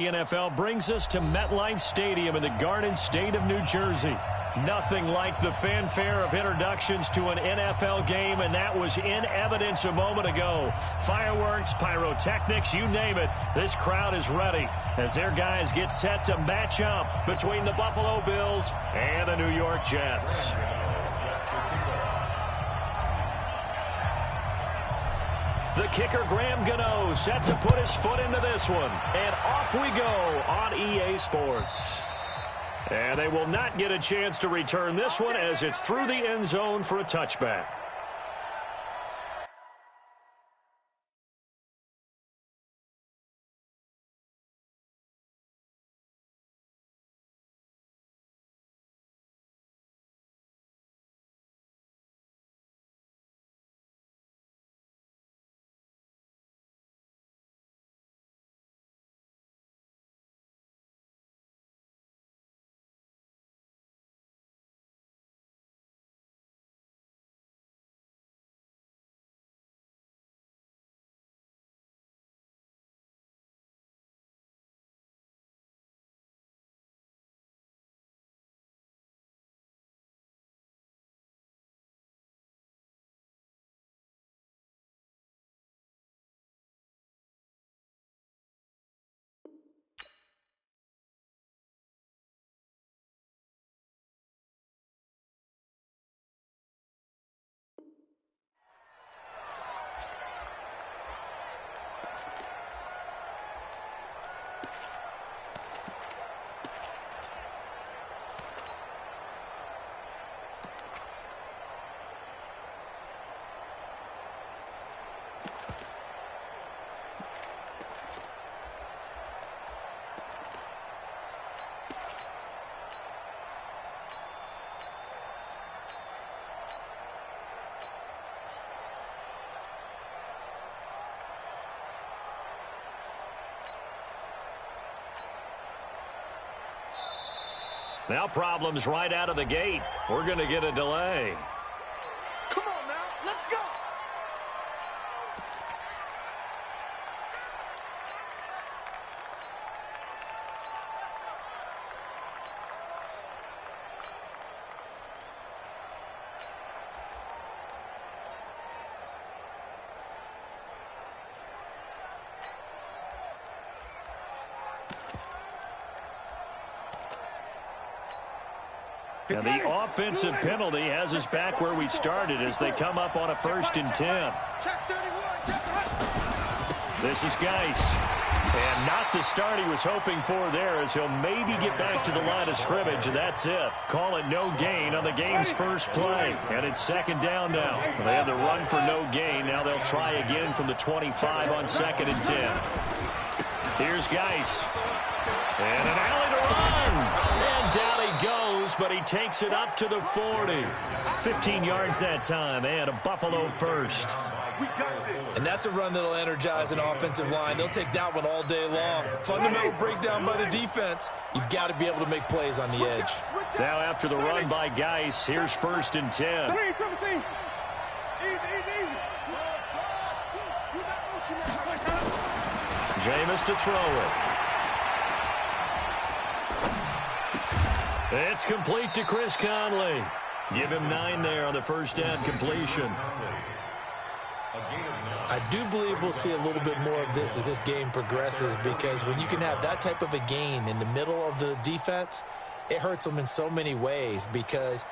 The NFL brings us to MetLife Stadium in the Garden State of New Jersey. Nothing like the fanfare of introductions to an NFL game, and that was in evidence a moment ago. Fireworks, pyrotechnics, you name it. This crowd is ready as their guys get set to match up between the Buffalo Bills and the New York Jets. The kicker, Graham Gano, set to put his foot into this one. And off we go on EA Sports. And they will not get a chance to return this one as it's through the end zone for a touchback. Now problems right out of the gate. We're going to get a delay. Come on now, let's go. And the offensive penalty has us back where we started as they come up on a 1st and 10. This is Geis. And not the start he was hoping for there as he'll maybe get back to the line of scrimmage, and that's it. Call it no gain on the game's first play. And it's 2nd down now. They had the run for no gain. Now they'll try again from the 25 on 2nd and 10. Here's Geis. And an alley to run. And down he goes, but he takes it up to the 40. 15 yards that time, and a Buffalo first. And that's a run that'll energize an offensive line. They'll take that one all day long. Fundamental breakdown by the defense. You've got to be able to make plays on the edge. Now after the run by Geis, here's 1st and 10. Jameis to throw it. It's complete to Chris Conley. Give him 9 there on the first down completion. I do believe we'll see a little bit more of this as this game progresses, because when you can have that type of a gain in the middle of the defense, it hurts them in so many ways, because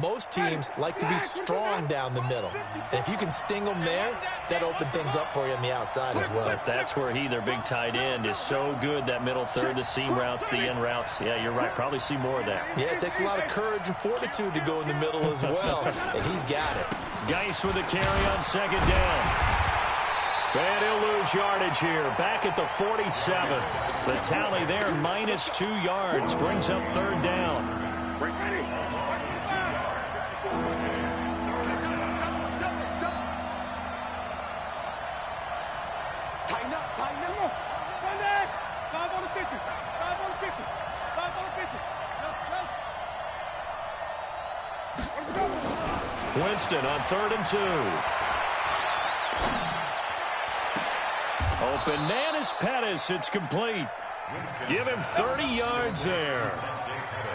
most teams like to be strong down the middle. And if you can sting them there, that opens things up for you on the outside as well. But that's where their big tight end, is so good, that middle third, the seam routes, the in routes. Yeah, you're right. Probably see more of that. Yeah, it takes a lot of courage and fortitude to go in the middle as well, and he's got it. Geis with a carry on 2nd down. And he'll lose yardage here. Back at the 47. The tally there, -2 yards. Brings up 3rd down. Winston on 3rd and 2. Open man is Pettis. It's complete. Give him 30 yards there.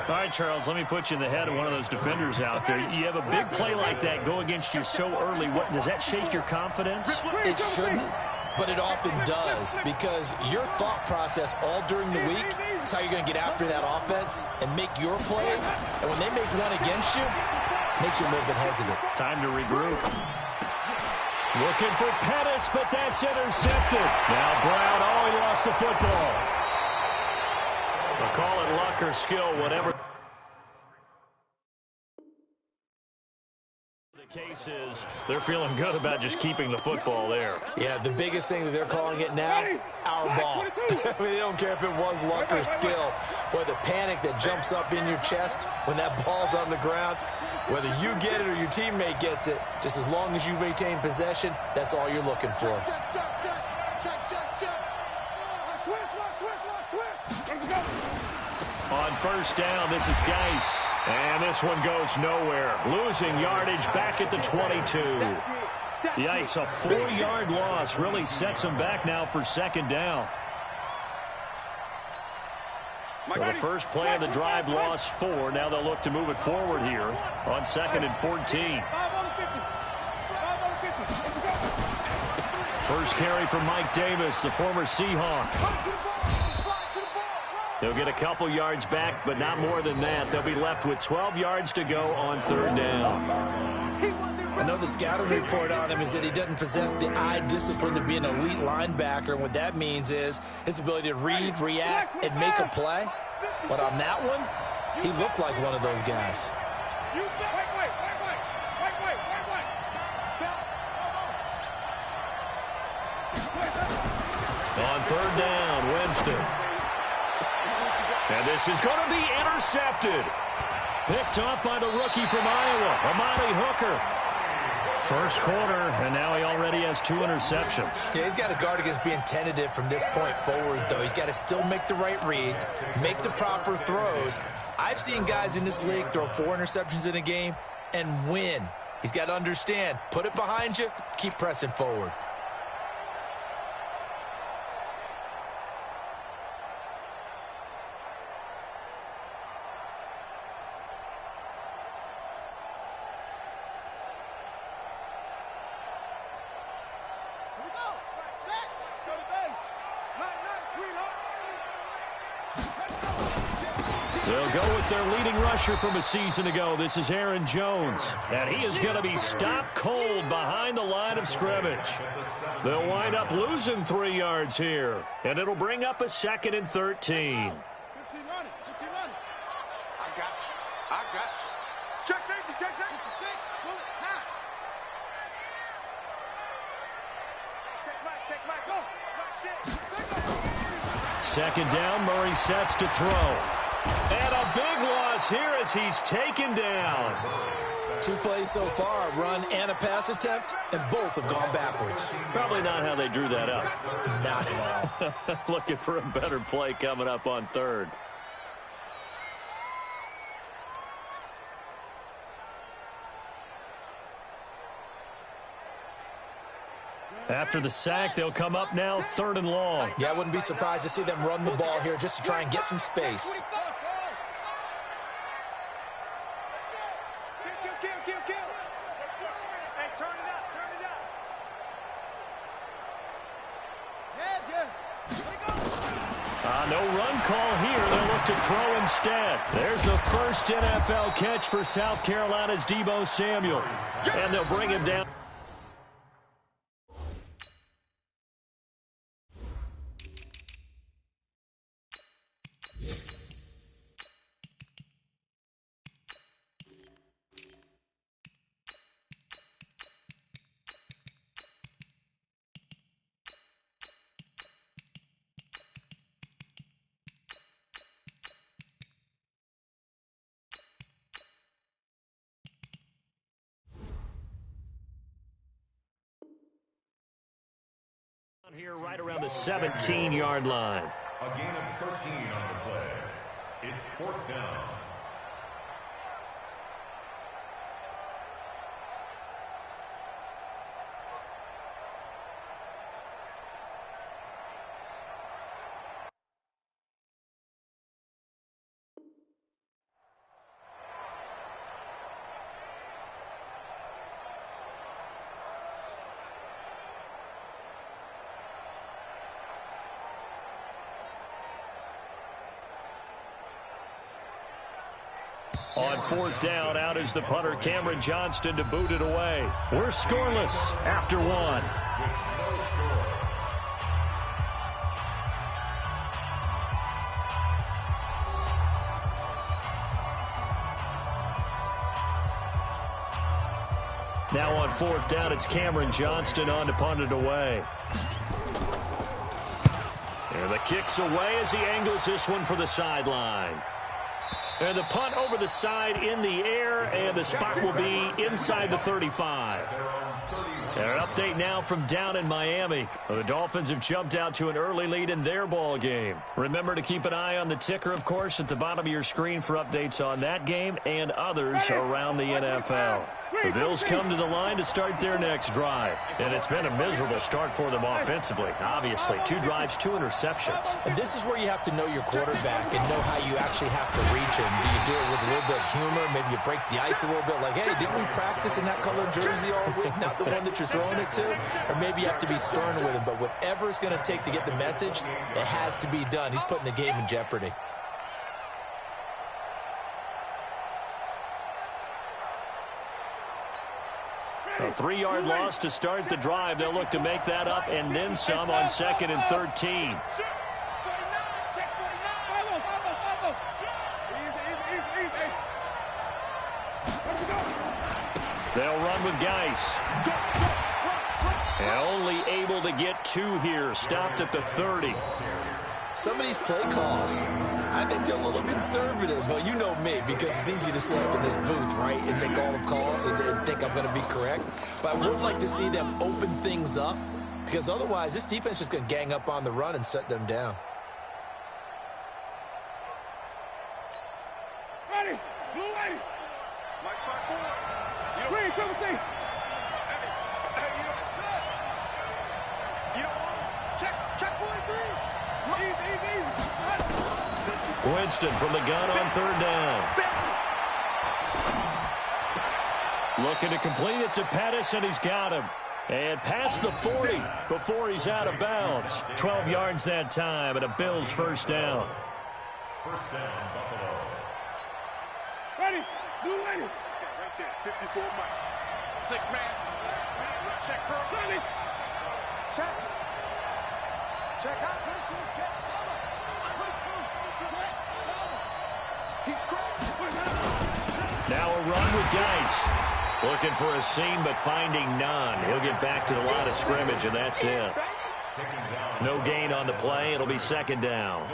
All right, Charles, let me put you in the head of one of those defenders out there. You have a big play like that go against you so early. What, does that shake your confidence? It shouldn't, but it often does, because your thought process all during the week is how you're going to get after that offense and make your plays. And when they make one against you, it makes you a little bit hesitant. Time to regroup. Looking for Pettis, but that's intercepted. Now Brown, oh, he lost the football. They'll call it luck or skill, whatever the case is. They're feeling good about just keeping the football there. Yeah, the biggest thing that they're calling it now, our ball. I mean, they don't care if it was luck or skill. Boy, the panic that jumps up in your chest when that ball's on the ground, whether you get it or your teammate gets it, just as long as you maintain possession, that's all you're looking for. On first down, this is Geis. And this one goes nowhere. Losing yardage back at the 22. Yikes, a 4-yard loss really sets them back now for second down. So the first play of the drive lost 4. Now they'll look to move it forward here on 2nd and 14. First carry from Mike Davis, the former Seahawk. They'll get a couple yards back, but not more than that. They'll be left with 12 yards to go on 3rd down. I know the scouting report on him is that he doesn't possess the eye discipline to be an elite linebacker. And what that means is his ability to read, react, and make a play. But on that one, he looked like one of those guys. On 3rd down, Winston. And this is going to be intercepted. Picked off by the rookie from Iowa, Amani Hooker. First quarter, and now he already has 2 interceptions. Yeah, he's got to guard against being tentative from this point forward, though. He's got to still make the right reads, make the proper throws. I've seen guys in this league throw 4 interceptions in a game and win. He's got to understand, put it behind you, keep pressing forward. They'll go with their leading rusher from a season ago. This is Aaron Jones. And he is going to be stopped cold behind the line of scrimmage. They'll wind up losing 3 yards here. And it'll bring up a 2nd and 13. I got you. Check safety, check safety. Pull it, now. Check Mike, go. Second down, Murray sets to throw. And a big loss here as he's taken down. 2 plays so far, a run and a pass attempt, and both have gone backwards. Probably not how they drew that up. Not at all. Looking for a better play coming up on 3rd. After the sack, they'll come up now 3rd and long. Yeah, I wouldn't be surprised to see them run the ball here just to try and get some space. No run call here. They'll look to throw instead. There's the first NFL catch for South Carolina's Deebo Samuel. And they'll bring him down. Here right around the 17-yard line. A gain of 13 on the play. It's 4th down. On 4th down, out is the punter, Cameron Johnston, to boot it away. We're scoreless after 1. Now on 4th down, it's Cameron Johnston on to punt it away. And the kick's away as he angles this one for the sideline. And the punt over the side in the air, and the spot will be inside the 35. And an update now from down in Miami. The Dolphins have jumped out to an early lead in their ball game. Remember to keep an eye on the ticker, of course, at the bottom of your screen for updates on that game and others around the NFL. The Bills come to the line to start their next drive. And it's been a miserable start for them offensively, obviously. 2 drives, 2 interceptions. And this is where you have to know your quarterback and know how you actually have to reach him. Do you do it with a little bit of humor? Maybe you break the ice a little bit like, hey, didn't we practice in that colored jersey all week? Not the one that you're throwing it to? Or maybe you have to be stern with him. But whatever it's going to take to get the message, it has to be done. He's putting the game in jeopardy. A 3-yard loss to start the drive. They'll look to make that up and then some on 2nd and 13. They'll run with Geis. And only able to get 2 here. Stopped at the 30. Some of these play calls, I think they're a little conservative, but you know me, because it's easy to sit up in this booth, right, and make all the calls and think I'm going to be correct. But I would like to see them open things up, because otherwise this defense is going to gang up on the run and shut them down. Ready, blue lady. Mike 5-4. You don't want to check 43. Winston from the gun on 3rd down. Looking to complete it to Pettis, and he's got him. And past the 40 before he's out of bounds. 12 yards that time, and a Bills first down. First down, Buffalo. Ready, blue lady. Right there, 54 Mike. 6-man. Check for ready. Check. Check out. Check. Now a run with Geis. Looking for a seam, but finding none. He'll get back to the line of scrimmage, and that's it. No gain on the play. It'll be 2nd down.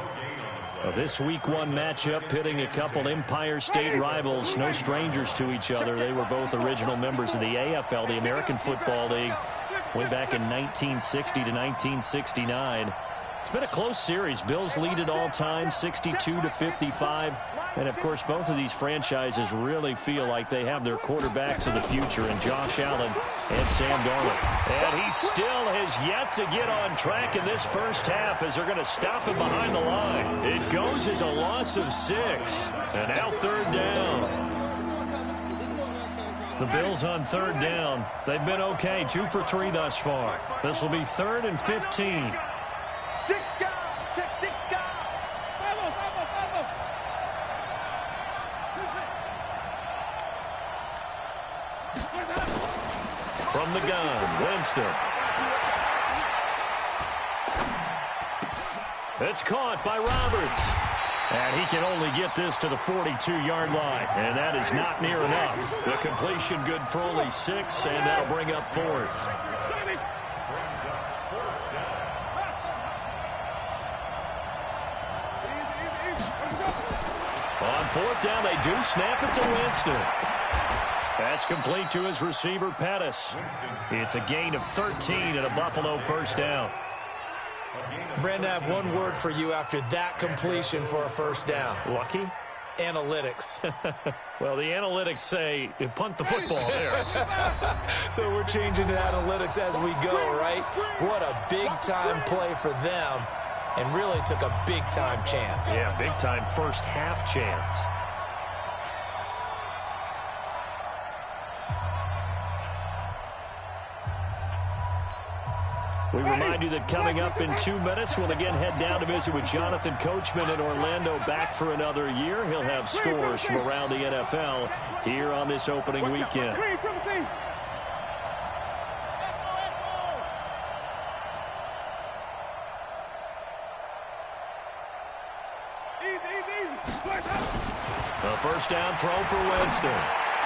This Week 1 matchup pitting a couple Empire State rivals, no strangers to each other. They were both original members of the AFL, the American Football League, way back in 1960 to 1969. It's been a close series. Bills lead it all time, 62-55. And, of course, both of these franchises really feel like they have their quarterbacks of the future in Josh Allen and Sam Darnold. And he still has yet to get on track in this first half as they're going to stop him behind the line. It goes as a loss of 6. And now 3rd down. The Bills on 3rd down. They've been okay, 2 for 3 thus far. This will be 3rd and 15. From the gun, Winston. It's caught by Roberts. And he can only get this to the 42-yard line. And that is not near enough. The completion good for only 6, and that'll bring up 4th. On 4th down, they do snap it to Winston. That's complete to his receiver, Pettis. It's a gain of 13 and a Buffalo first down. Brandon, I have one word for you after that completion for a first down. Lucky? Analytics. Well, the analytics say punt the football there. So we're changing to analytics as we go, right? What a big-time play for them, and really took a big-time chance. Yeah, big-time first half chance. We remind you that coming up in 2 minutes, we'll again head down to visit with Jonathan Coachman in Orlando, back for another year. He'll have scores from around the NFL here on this opening weekend. A first down throw for Winston.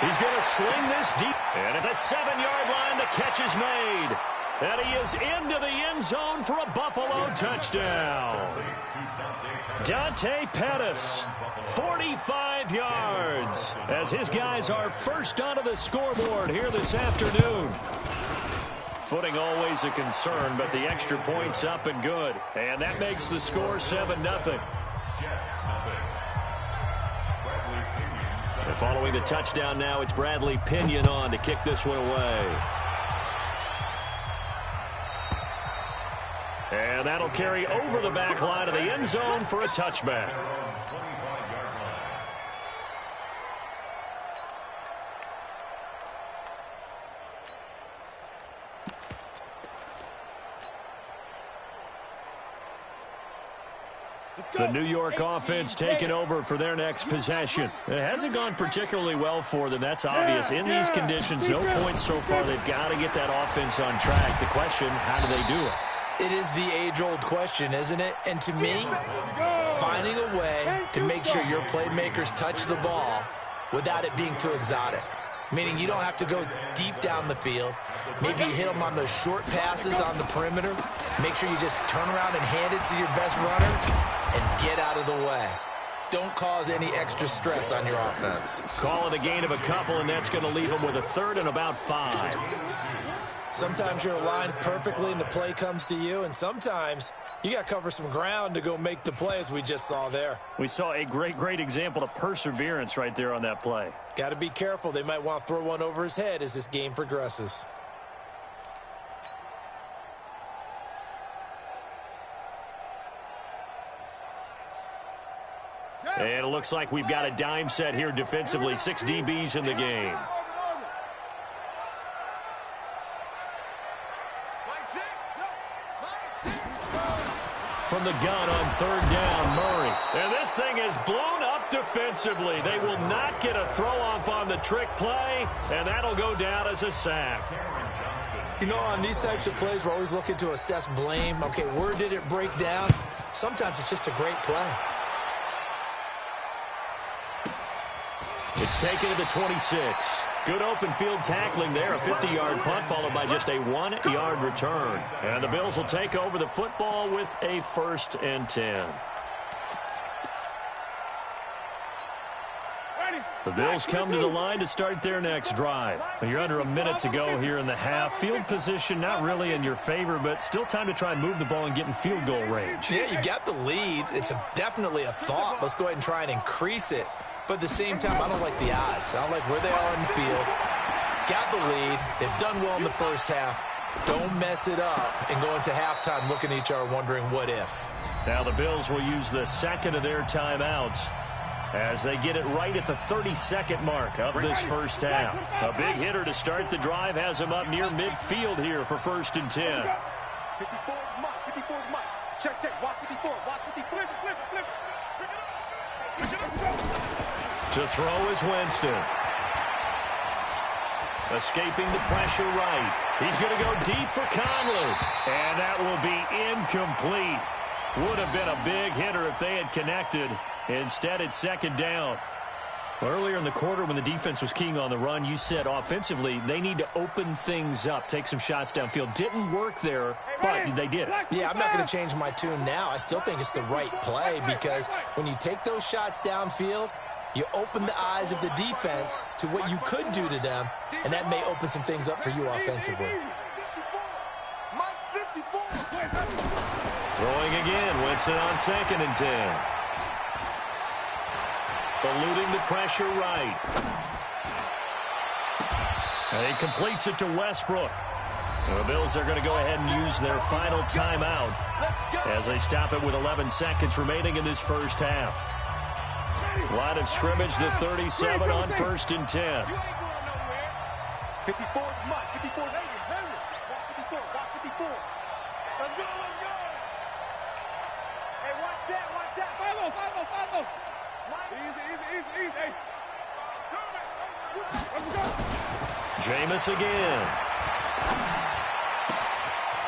He's going to sling this deep. And at the 7-yard line, the catch is made. And he is into the end zone for a Buffalo touchdown. Dante Pettis, 45 yards, as his guys are first onto the scoreboard here this afternoon. Footing always a concern, but the extra point's up and good. And that makes the score 7-0. And following the touchdown now, it's Bradley Pinion on to kick this one away. And that'll carry over the back line of the end zone for a touchback. The New York offense taking over for their next possession. It hasn't gone particularly well for them. That's obvious. In these conditions, no points so far. They've got to get that offense on track. The question, how do they do it? It is the age-old question, isn't it? And to me, finding a way to make sure your playmakers touch the ball without it being too exotic. Meaning you don't have to go deep down the field. Maybe you hit them on those short passes on the perimeter. Make sure you just turn around and hand it to your best runner and get out of the way. Don't cause any extra stress on your offense. Call it a gain of a couple, and that's going to leave them with a third and about 5. Sometimes you're aligned perfectly and the play comes to you, and sometimes you got to cover some ground to go make the play, as we just saw there. We saw a great example of perseverance right there on that play. Got to be careful. They might want to throw one over his head as this game progresses. And it looks like we've got a dime set here defensively. 6 DBs in the game. From the gun on 3rd down, Murray. And this thing is blown up defensively. They will not get a throw-off on the trick play, and that'll go down as a sack. You know, on these types of plays, we're always looking to assess blame. Okay, where did it break down? Sometimes it's just a great play. It's taken to the 26. Good open field tackling there. A 50-yard punt followed by just a 1-yard return. And the Bills will take over the football with a 1st and 10. The Bills come to the line to start their next drive. You're under a minute to go here in the half. Field position not really in your favor, but still time to try and move the ball and get in field goal range. Yeah, you got the lead. It's definitely a thought. Let's go ahead and try and increase it. But at the same time, I don't like the odds. I don't like where they are in the field. Got the lead. They've done well in the first half. Don't mess it up and go into halftime looking at each other wondering what if. Now the Bills will use the second of their timeouts as they get it right at the 32nd mark of this first half. A big hitter to start the drive has him up near midfield here for 1st and 10. 54 is Mike. 54 is Mike. Check. Watch 54. Watch 54. Flip it. To throw is Winston. Escaping the pressure right. He's going to go deep for Conley. And that will be incomplete. Would have been a big hitter if they had connected. Instead, it's 2nd down. Earlier in the quarter when the defense was keying on the run, you said offensively they need to open things up, take some shots downfield. Didn't work there, but they did it. Yeah, I'm not going to change my tune now. I still think it's the right play because when you take those shots downfield, you open the eyes of the defense to what you could do to them, and that may open some things up for you offensively. Throwing again, Winston on 2nd and 10. Eluding the pressure right. And he completes it to Westbrook. The Bills are going to go ahead and use their final timeout as they stop it with 11 seconds remaining in this first half. Line of scrimmage, the 37 on 1st and 10. 54 is Mike. 54 is 54. Watch 54. Let's go, let's go. Hey, one set. Follow. Easy. Hey. Let's go. Jameis again.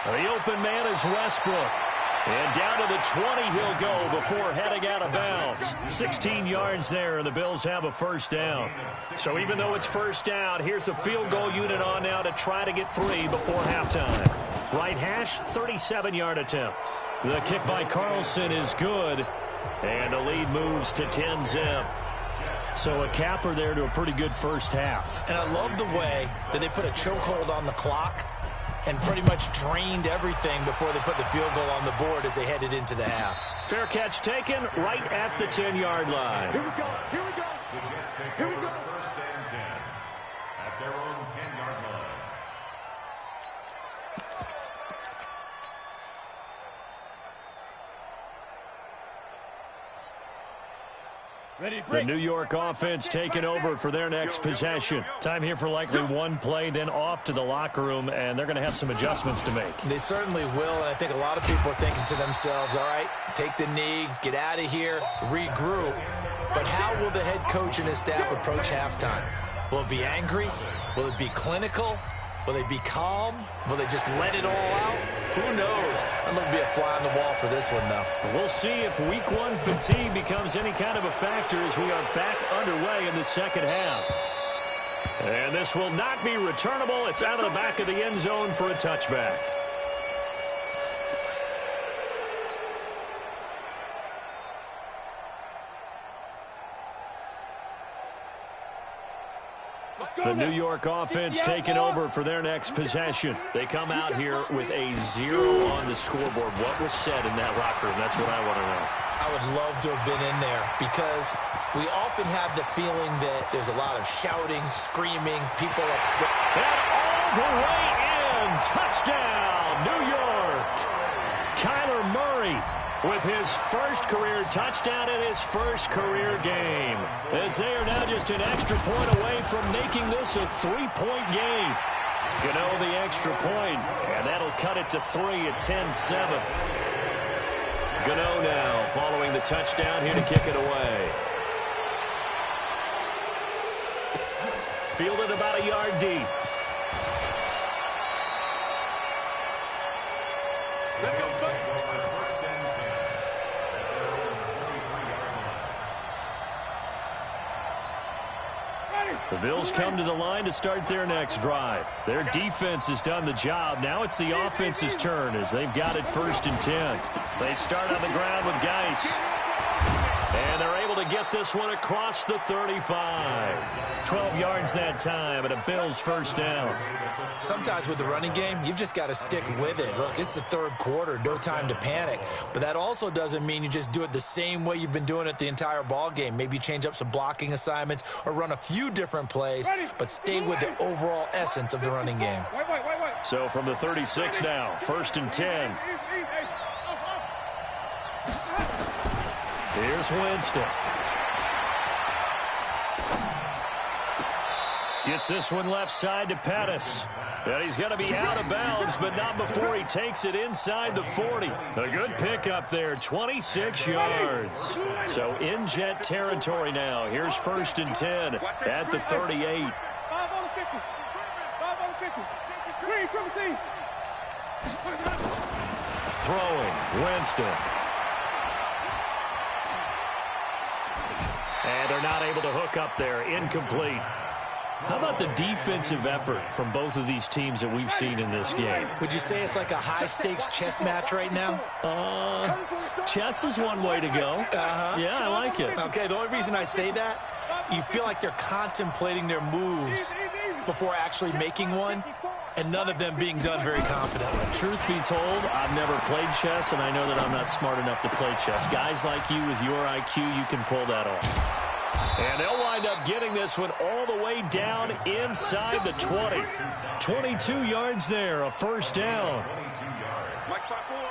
The open man is Westbrook. And down to the 20 he'll go before heading out of bounds. 16 yards there, and the Bills have a first down. So even though it's first down, here's the field goal unit on now to try to get 3 before halftime. Right hash, 37-yard attempt. The kick by Carlson is good, and the lead moves to 10-zip. So a capper there to a pretty good first half. And I love the way that they put a chokehold on the clock and pretty much drained everything before they put the field goal on the board as they headed into the half. Fair catch taken right at the 10-yard line. Here we go. The Jets take over first and 10 at their own 10-yard line. The New York offense taking over for their next possession. Time here for likely one play, then off to the locker room, and they're going to have some adjustments to make. They certainly will, and I think a lot of people are thinking to themselves, all right, take the knee, get out of here, regroup. But how will the head coach and his staff approach halftime? Will it be angry? Will it be clinical? Will they be calm? Will they just let it all out? Who knows? I'm going to be a fly on the wall for this one, though. We'll see if week one fatigue becomes any kind of a factor as we are back underway in the second half. And this will not be returnable. It's out of the back of the end zone for a touchback. The New York offense taking over for their next possession. They come out here with a 0 on the scoreboard. What was said in that locker room? That's what I want to know. I would love to have been in there because we often have the feeling that there's a lot of shouting, screaming, people upset. And all the way in. Touchdown, New York. Kyler Murray with his first career touchdown in his first career game, as they are now just an extra point away from making this a 3-point game. Gano the extra point, and that'll cut it to 3 at 10-7. Gano now following the touchdown here to kick it away. Fielded about a yard deep. Let's go, son. The Bills come to the line to start their next drive. Their defense has done the job. Now it's the offense's turn as they've got it 1st and 10. They start on the ground with Geis. And they're able to get this one across the 35. 12 yards that time, and a Bills first down. Sometimes with the running game, you've just got to stick with it. Look, it's the third quarter, no time to panic. But that also doesn't mean you just do it the same way you've been doing it the entire ball game. Maybe change up some blocking assignments or run a few different plays, but stay with the overall essence of the running game. So from the 36 now, 1st and 10. Here's Winston. Gets this one left side to Pettis. And he's going to be out of bounds, but not before he takes it inside the 40. A good pickup there, 26 yards. So in Jet territory now. Here's 1st and 10 at the 38. 5 on the 50. 5 on the 50. Screen, Throwing, Winston. And they're not able to hook up there. Incomplete. How about the defensive effort from both of these teams that we've seen in this game? Would you say it's like a high-stakes chess match right now? Chess is one way to go. Yeah, I like it. Okay, the only reason I say that, you feel like they're contemplating their moves before actually making one, and none of them being done very confidently. Truth be told, I've never played chess, and I know that I'm not smart enough to play chess. Guys like you with your IQ, you can pull that off. And they'll wind up getting this one all the way down inside the 20. 22 yards there, a first down.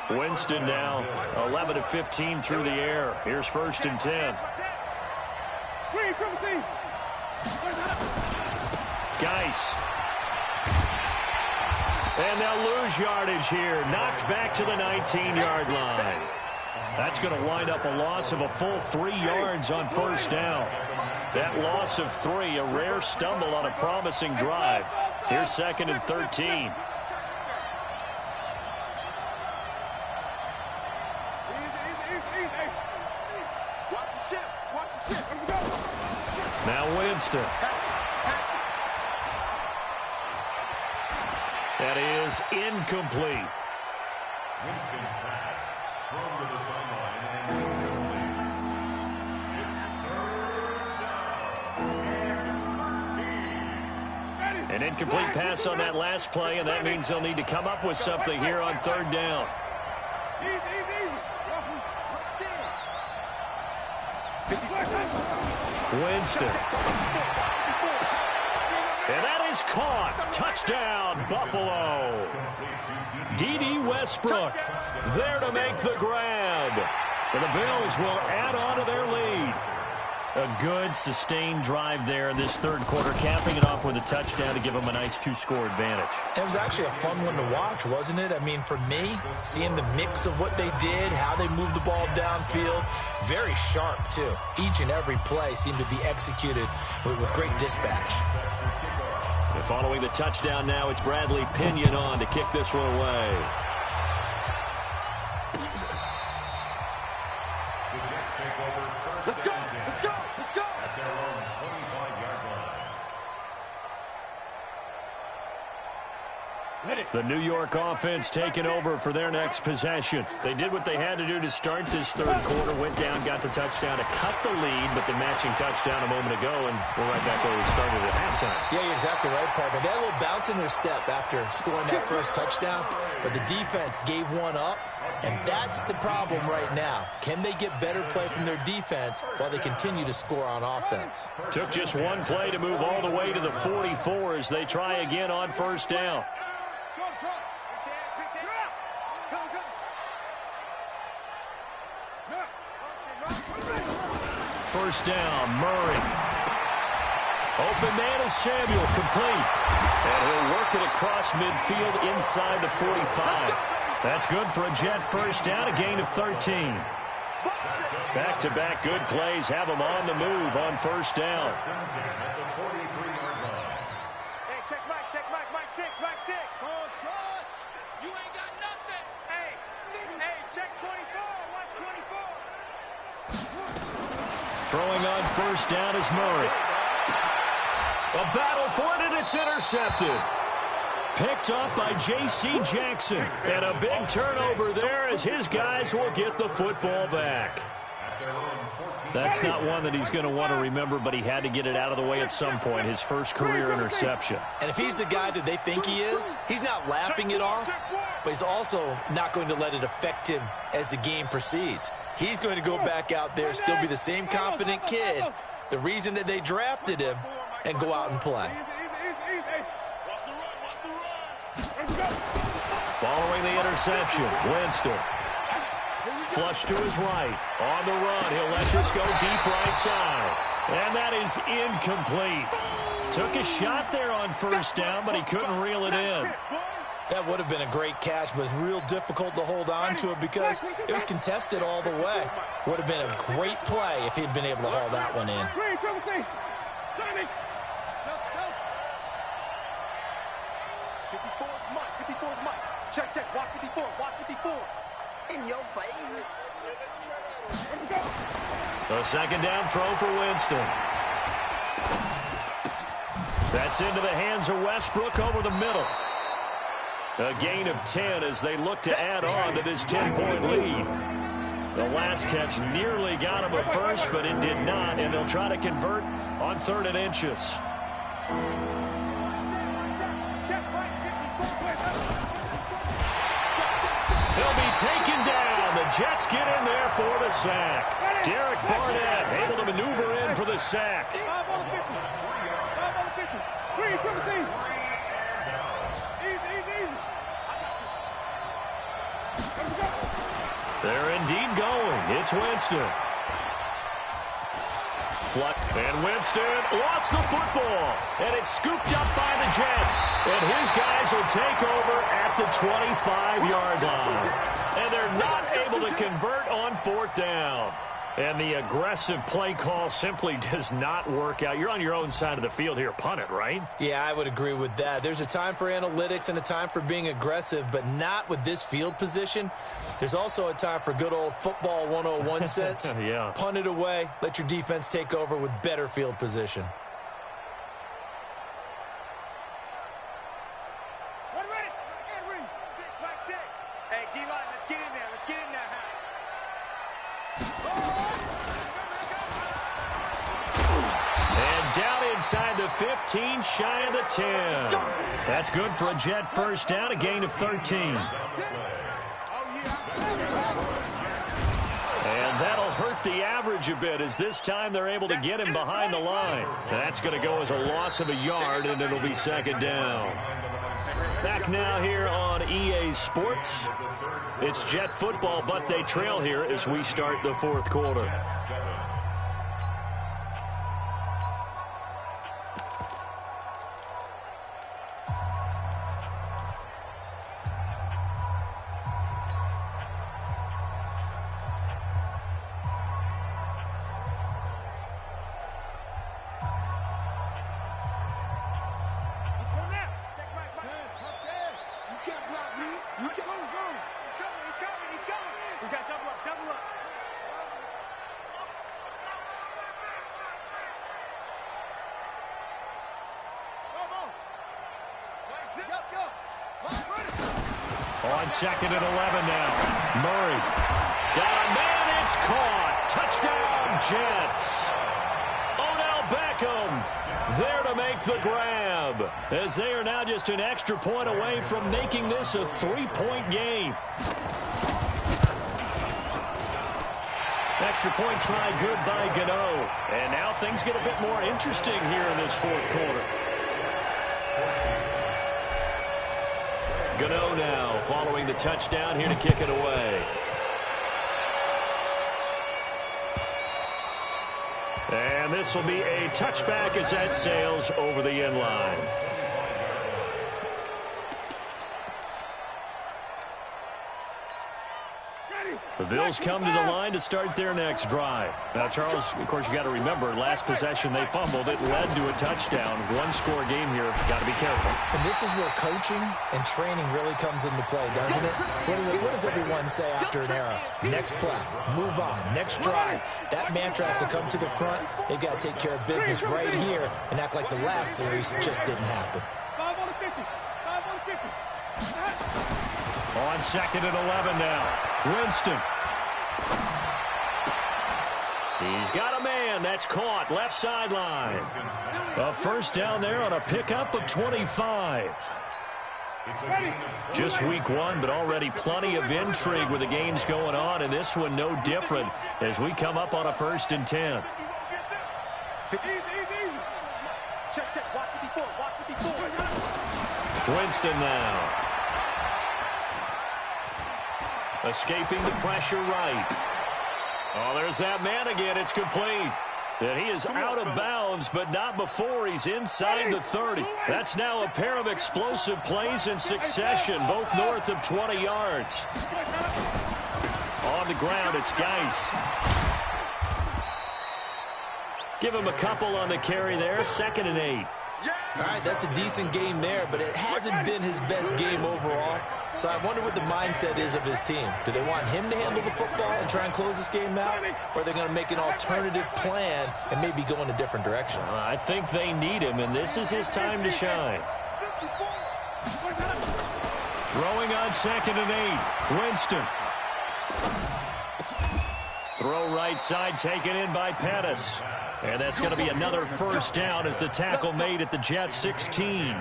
Winston now 11 of 15 through the air. Here's 1st and 10. Geis. And they'll lose yardage here. Knocked back to the 19-yard line. That's going to wind up a loss of a full 3 yards on first down. That loss of 3, a rare stumble on a promising drive. Here's 2nd and 13. Now Winston. That is incomplete. Winston's pass thrown to the sideline and incomplete. It's 3rd down. An incomplete pass on that last play, and that means they'll need to come up with something here on 3rd down. Winston. And that is caught. Touchdown, Buffalo. D.D. Westbrook there to make the grab. And the Bills will add on to their lead. A good, sustained drive there in this 3rd quarter, capping it off with a touchdown to give them a nice 2-score advantage. It was actually a fun one to watch, wasn't it? I mean, for me, seeing the mix of what they did, how they moved the ball downfield, very sharp, too. Each and every play seemed to be executed with great dispatch. And following the touchdown now, it's Bradley Pinion on to kick this one away. The New York offense taking over for their next possession. They did what they had to do to start this 3rd quarter, went down, got the touchdown to cut the lead, but the matching touchdown a moment ago, and we're right back where we started at halftime. Yeah, you're exactly right, partner. They had a little bounce in their step after scoring that first touchdown, but the defense gave one up, and that's the problem right now. Can they get better play from their defense while they continue to score on offense? Took just one play to move all the way to the 44 as they try again on first down. First down, Murray. Open man is Samuel, complete. And he'll work it across midfield inside the 45. That's good for a Jet first down, a gain of 13. Back-to-back good plays have them on the move on first down. Hey, check Mike 6, Mike 6. You ain't got nothing. Hey, check 24, watch 24. Throwing on first down is Murray. A battle for it, and it's intercepted. Picked up by J.C. Jackson. And a big turnover there as his guys will get the football back. That's not one that he's going to want to remember, but he had to get it out of the way at some point, his first career interception. And if he's the guy that they think he is, he's not laughing it off, but he's also not going to let it affect him as the game proceeds. He's going to go back out there, still be the same confident kid, the reason that they drafted him, and go out and play. Following the interception, Winston. Flush to his right. On the run, he'll let this go deep right side. And that is incomplete. Took a shot there on first down, but he couldn't reel it in. That would have been a great catch, but it's real difficult to hold on to it because it was contested all the way. Would have been a great play if he'd been able to haul that one in. 54's Mike. Check, watch 54, watch 54. In your face. The second down throw for Winston. That's into the hands of Westbrook over the middle. A gain of 10 as they look to add on to this 10-point lead. The last catch nearly got him a first, but it did not, and they'll try to convert on 3rd and inches. He'll be taken down. The Jets get in there for the sack. Derek Barnett able to maneuver in for the sack. 5 on 50. 5 on 50. 3, easy. They're indeed going. It's Winston. flat. And Winston lost the football. And it's scooped up by the Jets. And his guys will take over at the 25-yard line. And they're not able to convert on fourth down. And the aggressive play call simply does not work out. You're on your own side of the field here. Punt it, right? Yeah, I would agree with that. There's a time for analytics and a time for being aggressive, but not with this field position. There's also a time for good old football 101 sense. Yeah. Punt it away. Let your defense take over with better field position. Hey, D-line, let's get in there. Let's get in there. And down inside the 15, shy of the 10. That's good for a Jet first down, a gain of 13. And that'll hurt the average a bit, as this time they're able to get him behind the line. That's going to go as a loss of a yard, and it'll be second down. Back now here on EA Sports. It's Jet football, but they trail here as we start the fourth quarter. On second and 11 now. Murray. Got a man. It's caught. Touchdown, Jets. Odell Beckham there to make the grab, as they are now just an extra point away from making this a three-point game. Extra point try good by Gano. And now things get a bit more interesting here in this fourth quarter. Gano now following the touchdown here to kick it away. And this will be a touchback as that sails over the end line. The Bills come to the line to start their next drive. Now, Charles, of course, you got to remember, last possession they fumbled. It led to a touchdown. One-score game here. Got to be careful. And this is where coaching and training really comes into play, doesn't it? What does everyone say after an error? Next play, move on, next drive. That mantra has to come to the front. They've got to take care of business right here and act like the last series just didn't happen. 5 on the 50. 5 on the 50. On second and 11 now. Winston. He's got a man. That's caught. Left sideline. A first down there on a pickup of 25. Just week one, but already plenty of intrigue with the games going on, and this one no different as we come up on a 1st and 10. Check. Watch 54. Watch 54. Winston now. Escaping the pressure right. Oh, there's that man again. It's complete. And he is out of bounds, but not before he's inside the 30. That's now a pair of explosive plays in succession, both north of 20 yards. On the ground, it's Geis. Give him a couple on the carry there. 2nd and 8. All right, that's a decent game there, but it hasn't been his best game overall. So I wonder what the mindset is of his team. Do they want him to handle the football and try and close this game out? Or are they going to make an alternative plan and maybe go in a different direction? I think they need him, and this is his time to shine. Throwing on 2nd and 8. Winston. Throw right side, taken in by Pettis. And that's going to be another first down as the tackle made at the Jets 16.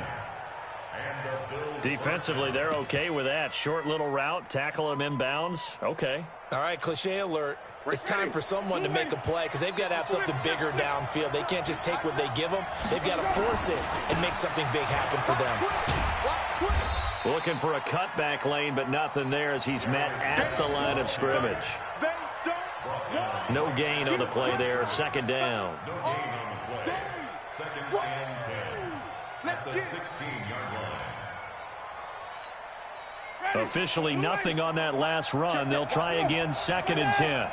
Defensively, they're okay with that. Short little route, tackle him inbounds. Okay. All right, cliche alert. It's time for someone to make a play because they've got to have something bigger downfield. They can't just take what they give them. They've got to force it and make something big happen for them. Looking for a cutback lane, but nothing there as he's met at the line of scrimmage. No gain on the play there. Second down. No gain on the play. Second and 10. That's the 16-yard line. Officially nothing on that last run. They'll try again, second and 10.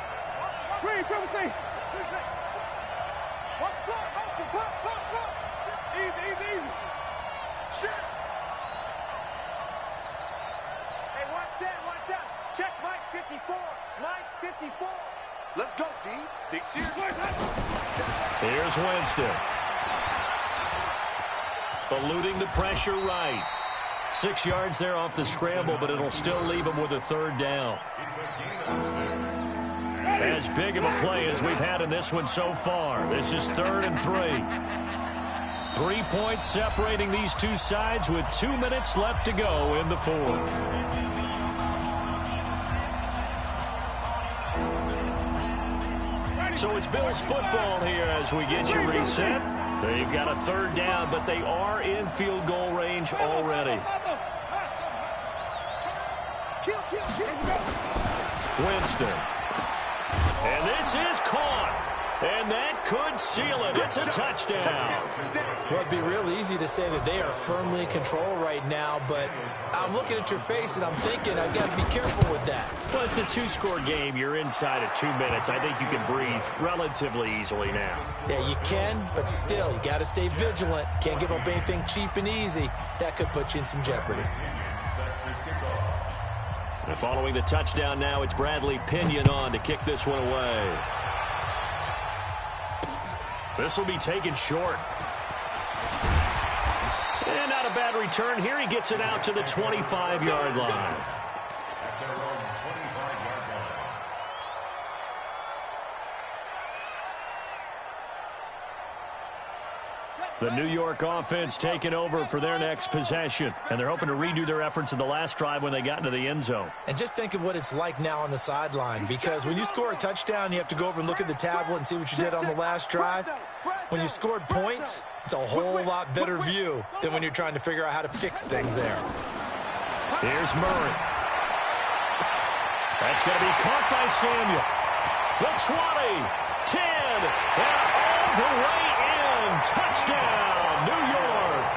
Check Mike 54. Mike 54. Let's go, D. Big series. Here's Winston. Eluding the pressure right. 6 yards there off the scramble, but it'll still leave him with a third down. As big of a play as we've had in this one so far. This is 3rd and 3. 3 points separating these two sides with 2 minutes left to go in the fourth. So it's Bills football here as we get you reset. They've got a third down, but they are in field goal range already. Winston. And this is caught. And that could seal it. It's a touchdown. Well, it'd be real easy to say that they are firmly in control right now, but I'm looking at your face and I'm thinking I've got to be careful with that. Well, it's a 2-score game. You're inside of 2 minutes. I think you can breathe relatively easily now. Yeah, you can, but still, you got to stay vigilant. Can't give up anything cheap and easy. That could put you in some jeopardy. And following the touchdown now, it's Bradley Pinion on to kick this one away. This will be taken short. And not a bad return here. He gets it out to the 25-yard line. The New York offense taking over for their next possession. And they're hoping to redo their efforts in the last drive when they got into the end zone. And just think of what it's like now on the sideline, because when you score a touchdown, you have to go over and look at the tablet and see what you did on the last drive. When you scored points, it's a whole lot better view than when you're trying to figure out how to fix things there. Here's Murray. That's going to be caught by Samuel. The 20, 10, and all the way in. Touchdown, New York.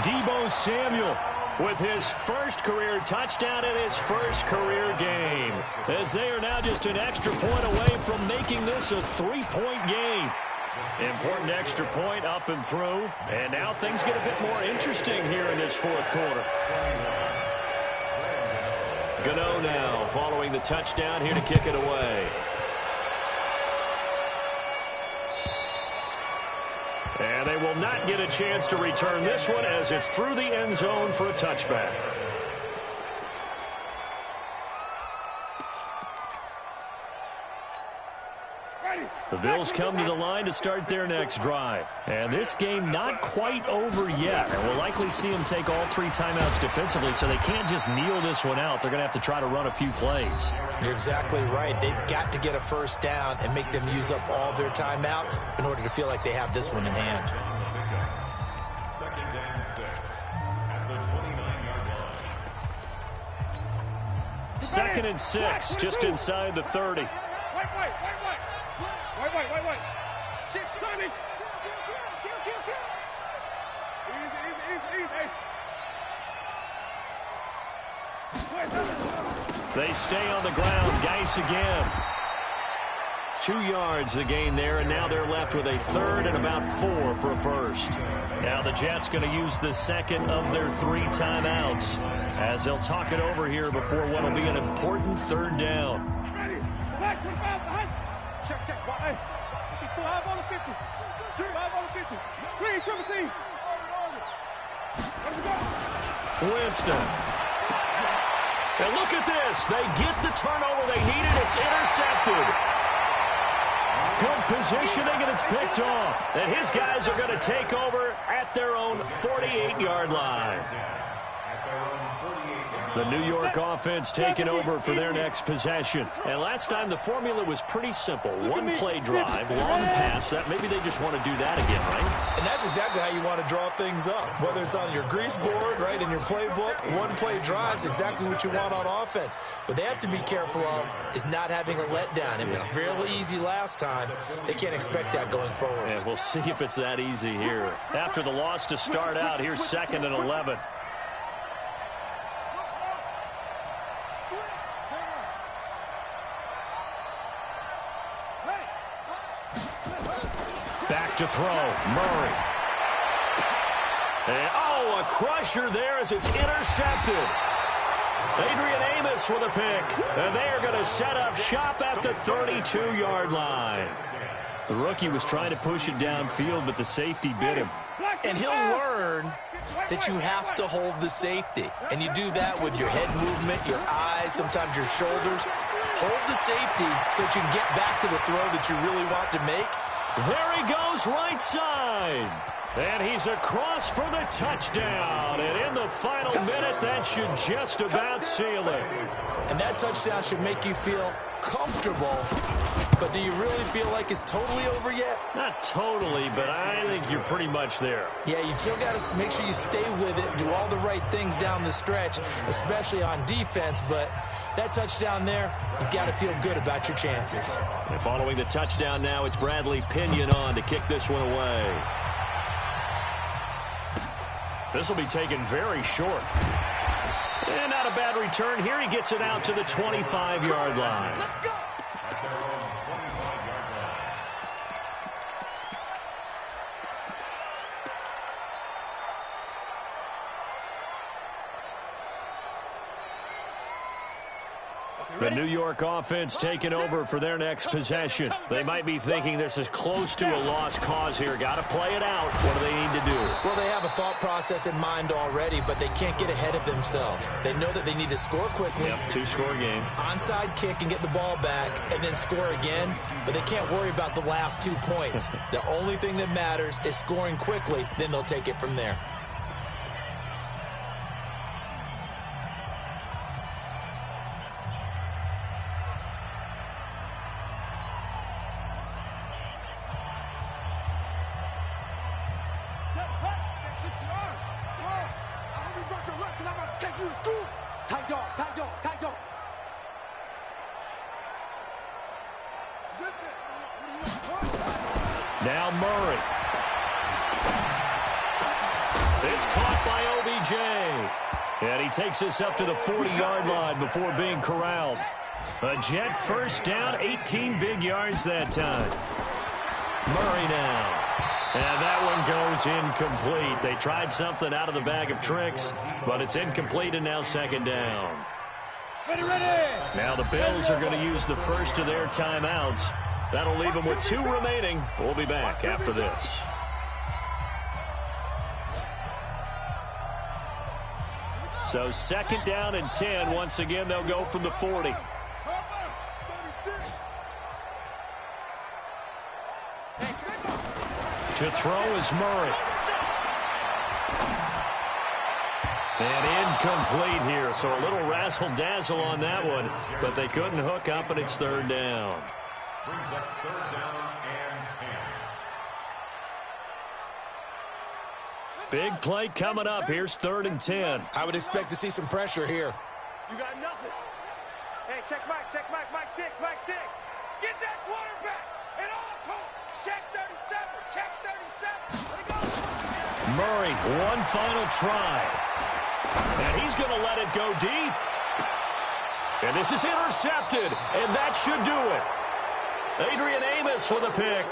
Deebo Samuel with his first career touchdown in his first career game, as they are now just an extra point away from making this a 3-point game. Important extra point up and through, and now things get a bit more interesting here in this fourth quarter. Gano now following the touchdown here to kick it away. And they will not get a chance to return this one as it's through the end zone for a touchback. The Bills come to the line to start their next drive. And this game not quite over yet. And we'll likely see them take all 3 timeouts defensively, so they can't just kneel this one out. They're going to have to try to run a few plays. You're exactly right. They've got to get a first down and make them use up all their timeouts in order to feel like they have this one in hand. Second and 6 at the 29-yard line. Second and 6, just inside the 30. Wait. 620. Kill. Easy. They stay on the ground. Geis again. 2 yards the gain there, and now they're left with a third and about 4 for a first. Now the Jets going to use the second of their 3 timeouts as they'll talk it over here before what will be an important third down. Ready. Check. Hey. He's 5 on the 50. 5 on the 50. Green, 17. Let's go. Winston. And look at this. They get the turnover they needed. It's intercepted. Good positioning, and it's picked off. And his guys are going to take over at their own 48-yard line. The New York offense taking over for their next possession. And last time the formula was pretty simple. One play drive, long pass. That maybe they just want to do that again, right? And that's exactly how you want to draw things up. Whether it's on your grease board, right, in your playbook, one play drive is exactly what you want on offense. What they have to be careful of is not having a letdown. It was fairly easy last time. They can't expect that going forward. And we'll see if it's that easy here. After the loss to start out, here's 2nd and 11. Back to throw, Murray. And, oh, a crusher there as it's intercepted. Adrian Amos with a pick. And they are going to set up shop at the 32-yard line. The rookie was trying to push it downfield, but the safety bit him. And he'll learn that you have to hold the safety. And you do that with your head movement, your eyes, sometimes your shoulders. Hold the safety so that you can get back to the throw that you really want to make. There he goes, right side. And he's across for the touchdown. And in the final minute, that should just about seal it. And that touchdown should make you feel comfortable. But do you really feel like it's totally over yet? Not totally, but I think you're pretty much there. Yeah, you've still got to make sure you stay with it, do all the right things down the stretch, especially on defense. But that touchdown there, you've got to feel good about your chances. And following the touchdown now, it's Bradley Pinion on to kick this one away. This will be taken very short. And not a bad return here. He gets it out to the 25-yard line. The New York offense taking over for their next possession. They might be thinking this is close to a lost cause here. Got to play it out. What do they need to do? Well, they have a thought process in mind already, but they can't get ahead of themselves. They know that they need to score quickly. Yep, two-score game. Onside kick and get the ball back and then score again, but they can't worry about the last 2 points. The only thing that matters is scoring quickly, then they'll take it from there. Now Murray. It's caught by OBJ. And he takes this up to the 40-yard line before being corralled. A Jet first down, 18 big yards that time. Murray now. And that one goes incomplete. They tried something out of the bag of tricks, but it's incomplete and now 2nd down. Now the Bills are going to use the first of their timeouts. That'll leave them with 2 remaining. We'll be back after this. So 2nd down and 10. Once again, they'll go from the 40. To throw is Murray. And incomplete here. So a little razzle-dazzle on that one, but they couldn't hook up, and it's 3rd down. Brings up 3rd down and 10. Big play coming up. Here's 3rd and 10. I would expect to see some pressure here. You got nothing. Hey, check Mike, Mike 6, Mike 6. Get that quarterback. And all coach, check 37, check 37. Let it go. Murray, one final try. And he's going to let it go deep. And this is intercepted, and that should do it. Adrian Amos with a pick.